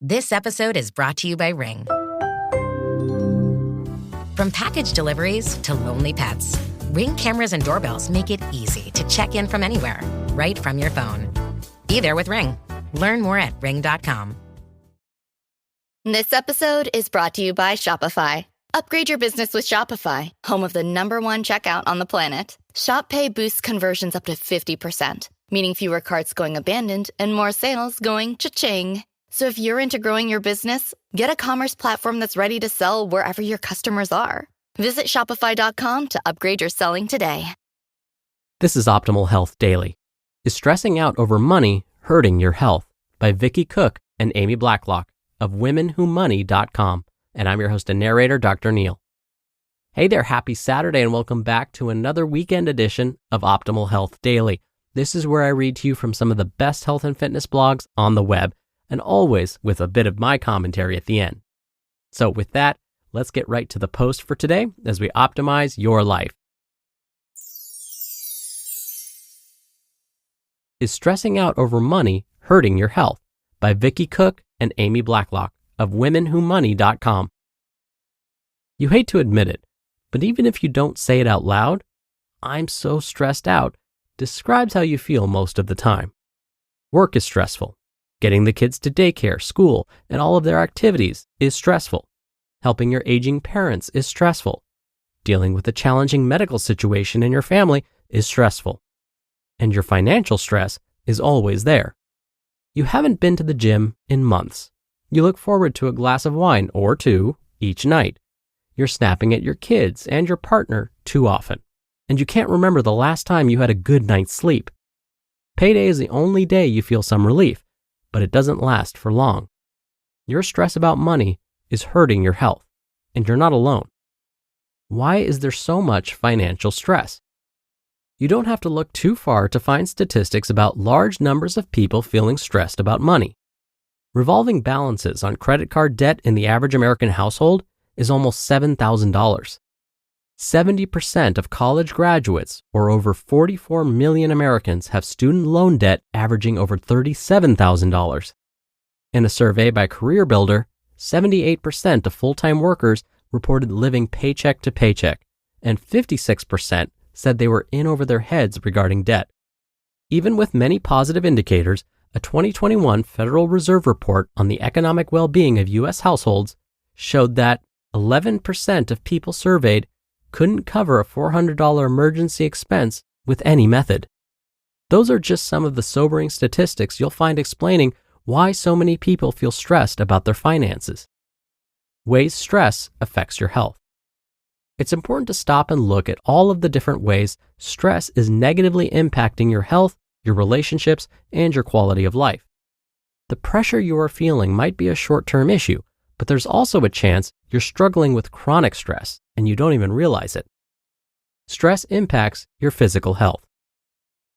This episode is brought to you by Ring. From package deliveries to lonely pets, Ring cameras and doorbells make it easy to check in from anywhere, right from your phone. Be there with Ring. Learn more at ring.com. This episode is brought to you by Shopify. Upgrade your business with Shopify, home of the #1 checkout on the planet. Shop Pay boosts conversions up to 50%, meaning fewer carts going abandoned and more sales going cha-ching. So if you're into growing your business, get a commerce platform that's ready to sell wherever your customers are. Visit shopify.com to upgrade your selling today. This is Optimal Health Daily. Is stressing out over money hurting your health? By Vicki Cook and Amy Blacklock of womenwhomoney.com. And I'm your host and narrator, Dr. Neil. Hey there, happy Saturday and welcome back to another weekend edition of Optimal Health Daily. This is where I read to you from some of the best health and fitness blogs on the web, and always with a bit of my commentary at the end. So with that, let's get right to the post for today as we optimize your life. Is stressing out over money hurting your health? By Vicki Cook and Amy Blacklock of womenwhomoney.com. You hate to admit it, but even if you don't say it out loud, "I'm so stressed out" describes how you feel most of the time. Work is stressful. Getting the kids to daycare, school, and all of their activities is stressful. Helping your aging parents is stressful. Dealing with a challenging medical situation in your family is stressful. And your financial stress is always there. You haven't been to the gym in months. You look forward to a glass of wine or two each night. You're snapping at your kids and your partner too often. And you can't remember the last time you had a good night's sleep. Payday is the only day you feel some relief, but it doesn't last for long. Your stress about money is hurting your health, and you're not alone. Why is there so much financial stress? You don't have to look too far to find statistics about large numbers of people feeling stressed about money. Revolving balances on credit card debt in the average American household is almost $7,000. 70% of college graduates, or over 44 million Americans, have student loan debt averaging over $37,000. In a survey by CareerBuilder, 78% of full-time workers reported living paycheck to paycheck, and 56% said they were in over their heads regarding debt. Even with many positive indicators, a 2021 Federal Reserve report on the economic well-being of U.S. households showed that 11% of people surveyed couldn't cover a $400 emergency expense with any method. Those are just some of the sobering statistics you'll find explaining why so many people feel stressed about their finances. Ways stress affects your health. It's important to stop and look at all of the different ways stress is negatively impacting your health, your relationships, and your quality of life. The pressure you are feeling might be a short-term issue, but there's also a chance you're struggling with chronic stress and you don't even realize it. Stress impacts your physical health.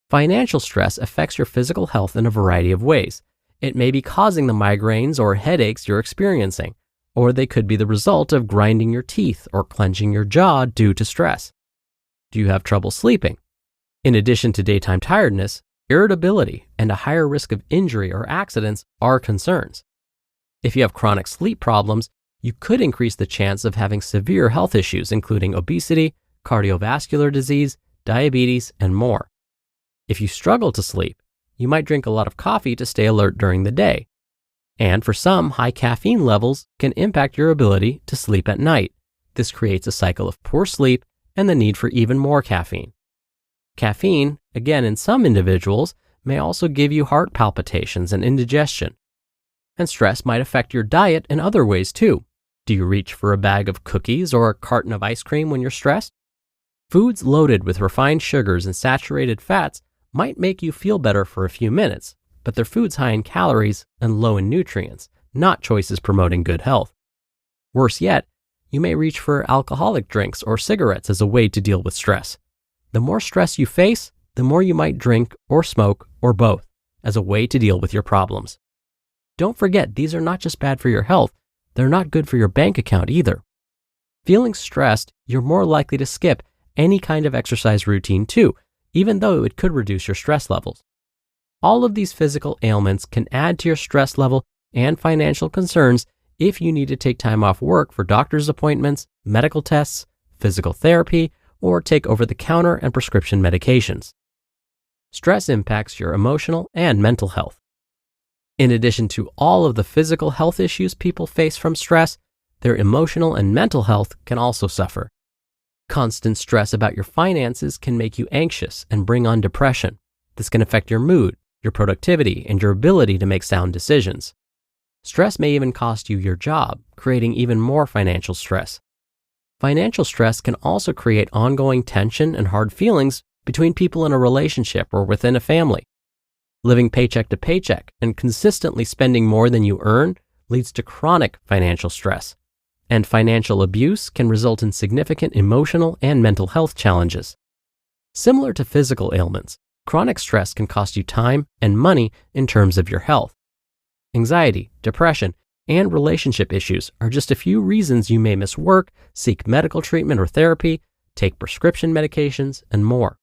Financial stress affects your physical health in a variety of ways. It may be causing the migraines or headaches you're experiencing, or they could be the result of grinding your teeth or clenching your jaw due to stress. Do you have trouble sleeping? In addition to daytime tiredness, irritability and a higher risk of injury or accidents are concerns. If you have chronic sleep problems, you could increase the chance of having severe health issues, including obesity, cardiovascular disease, diabetes, and more. If you struggle to sleep, you might drink a lot of coffee to stay alert during the day. And for some, high caffeine levels can impact your ability to sleep at night. This creates a cycle of poor sleep and the need for even more caffeine. Caffeine, again in some individuals, may also give you heart palpitations and indigestion. And stress might affect your diet in other ways too. Do you reach for a bag of cookies or a carton of ice cream when you're stressed? Foods loaded with refined sugars and saturated fats might make you feel better for a few minutes, but they're foods high in calories and low in nutrients, not choices promoting good health. Worse yet, you may reach for alcoholic drinks or cigarettes as a way to deal with stress. The more stress you face, the more you might drink or smoke or both as a way to deal with your problems. Don't forget, these are not just bad for your health, they're not good for your bank account either. Feeling stressed, you're more likely to skip any kind of exercise routine too, even though it could reduce your stress levels. All of these physical ailments can add to your stress level and financial concerns if you need to take time off work for doctor's appointments, medical tests, physical therapy, or take over-the-counter and prescription medications. Stress impacts your emotional and mental health. In addition to all of the physical health issues people face from stress, their emotional and mental health can also suffer. Constant stress about your finances can make you anxious and bring on depression. This can affect your mood, your productivity, and your ability to make sound decisions. Stress may even cost you your job, creating even more financial stress. Financial stress can also create ongoing tension and hard feelings between people in a relationship or within a family. Living paycheck to paycheck and consistently spending more than you earn leads to chronic financial stress. And financial abuse can result in significant emotional and mental health challenges. Similar to physical ailments, chronic stress can cost you time and money in terms of your health. Anxiety, depression, and relationship issues are just a few reasons you may miss work, seek medical treatment or therapy, take prescription medications, and more.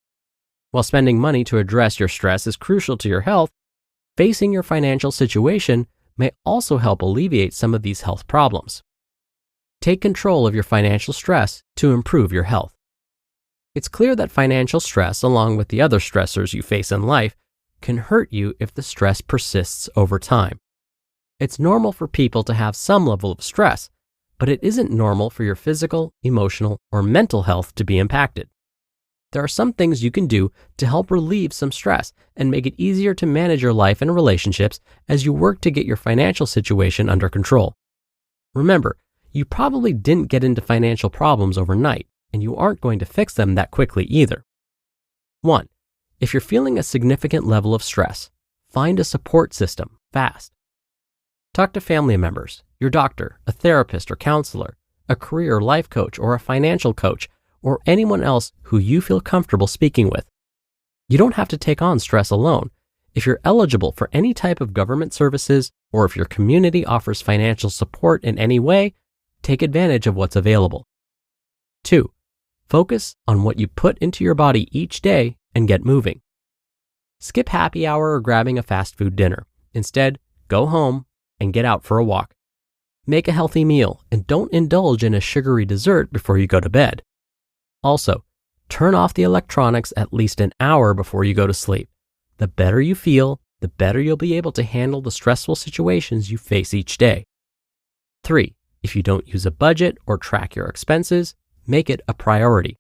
While spending money to address your stress is crucial to your health, facing your financial situation may also help alleviate some of these health problems. Take control of your financial stress to improve your health. It's clear that financial stress, along with the other stressors you face in life, can hurt you if the stress persists over time. It's normal for people to have some level of stress, but it isn't normal for your physical, emotional, or mental health to be impacted. There are some things you can do to help relieve some stress and make it easier to manage your life and relationships as you work to get your financial situation under control. Remember, you probably didn't get into financial problems overnight, and you aren't going to fix them that quickly either. 1. If you're feeling a significant level of stress, find a support system fast. Talk to family members, your doctor, a therapist or counselor, a career life coach or a financial coach, or anyone else who you feel comfortable speaking with. You don't have to take on stress alone. If you're eligible for any type of government services, or if your community offers financial support in any way, take advantage of what's available. 2. Focus on what you put into your body each day and get moving. Skip happy hour or grabbing a fast food dinner. Instead, go home and get out for a walk. Make a healthy meal and don't indulge in a sugary dessert before you go to bed. Also, turn off the electronics at least an hour before you go to sleep. The better you feel, the better you'll be able to handle the stressful situations you face each day. 3. If you don't use a budget or track your expenses, make it a priority.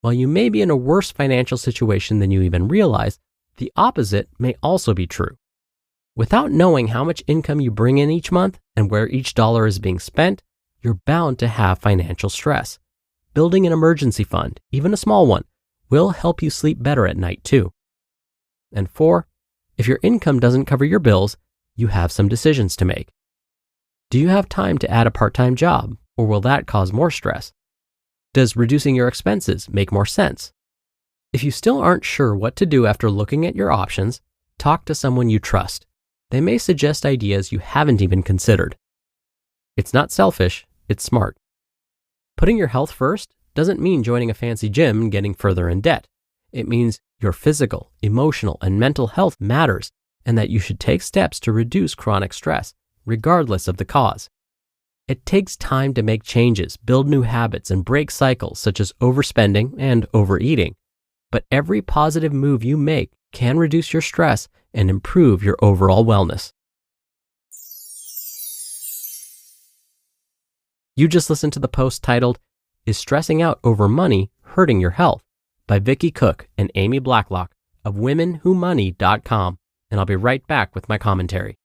While you may be in a worse financial situation than you even realize, the opposite may also be true. Without knowing how much income you bring in each month and where each dollar is being spent, you're bound to have financial stress. Building an emergency fund, even a small one, will help you sleep better at night too. And 4, if your income doesn't cover your bills, you have some decisions to make. Do you have time to add a part-time job, or will that cause more stress? Does reducing your expenses make more sense? If you still aren't sure what to do after looking at your options, talk to someone you trust. They may suggest ideas you haven't even considered. It's not selfish, it's smart. Putting your health first doesn't mean joining a fancy gym and getting further in debt. It means your physical, emotional, and mental health matters, and that you should take steps to reduce chronic stress, regardless of the cause. It takes time to make changes, build new habits, and break cycles such as overspending and overeating. But every positive move you make can reduce your stress and improve your overall wellness. You just listened to the post titled, "Is Stressing Out Over Money Hurting Your Health?" by Vicki Cook and Amy Blacklock of womenwhomoney.com, and I'll be right back with my commentary.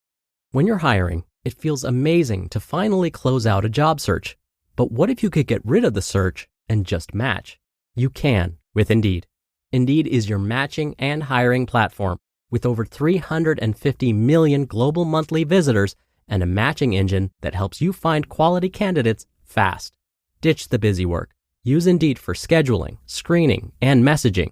When you're hiring, it feels amazing to finally close out a job search. But what if you could get rid of the search and just match? You can with Indeed. Indeed is your matching and hiring platform with over 350 million global monthly visitors and a matching engine that helps you find quality candidates fast. Ditch the busy work. Use Indeed for scheduling, screening, and messaging.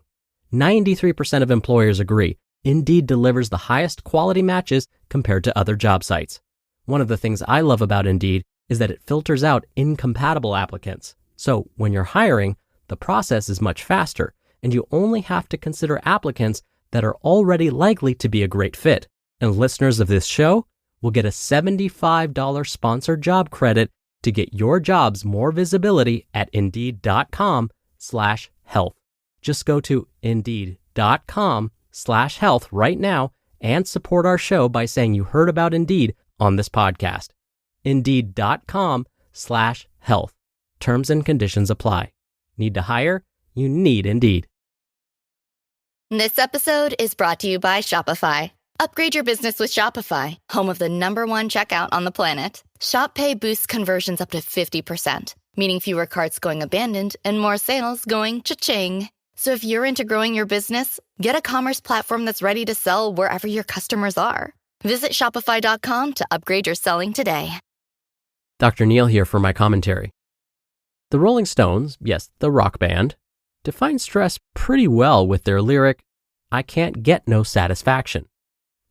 93% of employers agree Indeed delivers the highest quality matches compared to other job sites. One of the things I love about Indeed is that it filters out incompatible applicants. So when you're hiring, the process is much faster, and you only have to consider applicants that are already likely to be a great fit. And listeners of this show, will get a $75 sponsored job credit to get your jobs more visibility at Indeed.com/health. Just go to Indeed.com/health right now and support our show by saying you heard about Indeed on this podcast. Indeed.com/health. Terms and conditions apply. Need to hire? You need Indeed. This episode is brought to you by Shopify. Upgrade your business with Shopify, home of the #1 checkout on the planet. Shop Pay boosts conversions up to 50%, meaning fewer carts going abandoned and more sales going cha-ching. So if you're into growing your business, get a commerce platform that's ready to sell wherever your customers are. Visit Shopify.com to upgrade your selling today. Dr. Neil here for my commentary. The Rolling Stones, yes, the rock band, define stress pretty well with their lyric, "I can't get no satisfaction."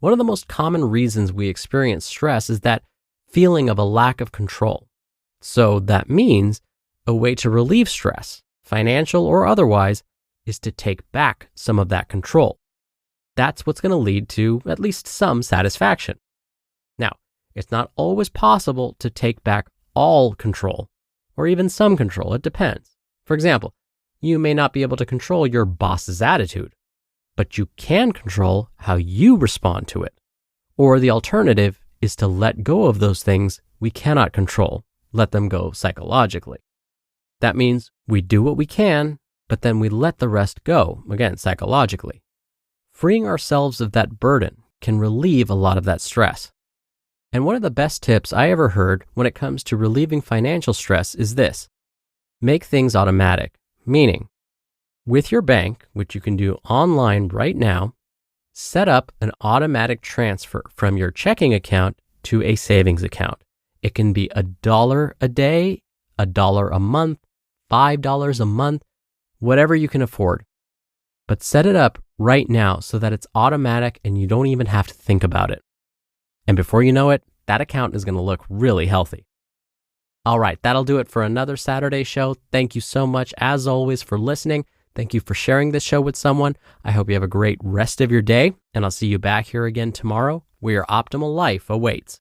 One of the most common reasons we experience stress is that feeling of a lack of control. So that means a way to relieve stress, financial or otherwise, is to take back some of that control. That's what's going to lead to at least some satisfaction. Now, it's not always possible to take back all control, or even some control. It depends. For example, you may not be able to control your boss's attitude, but you can control how you respond to it. Or the alternative is to let go of those things we cannot control, let them go psychologically. That means we do what we can, but then we let the rest go, again, psychologically. Freeing ourselves of that burden can relieve a lot of that stress. And one of the best tips I ever heard when it comes to relieving financial stress is this: make things automatic, meaning with your bank, which you can do online right now, set up an automatic transfer from your checking account to a savings account. It can be $1 a day, $1 a month, $5 a month, whatever you can afford. But set it up right now so that it's automatic and you don't even have to think about it. And before you know it, that account is going to look really healthy. All right, that'll do it for another Saturday show. Thank you so much, as always, for listening. Thank you for sharing this show with someone. I hope you have a great rest of your day, and I'll see you back here again tomorrow where your optimal life awaits.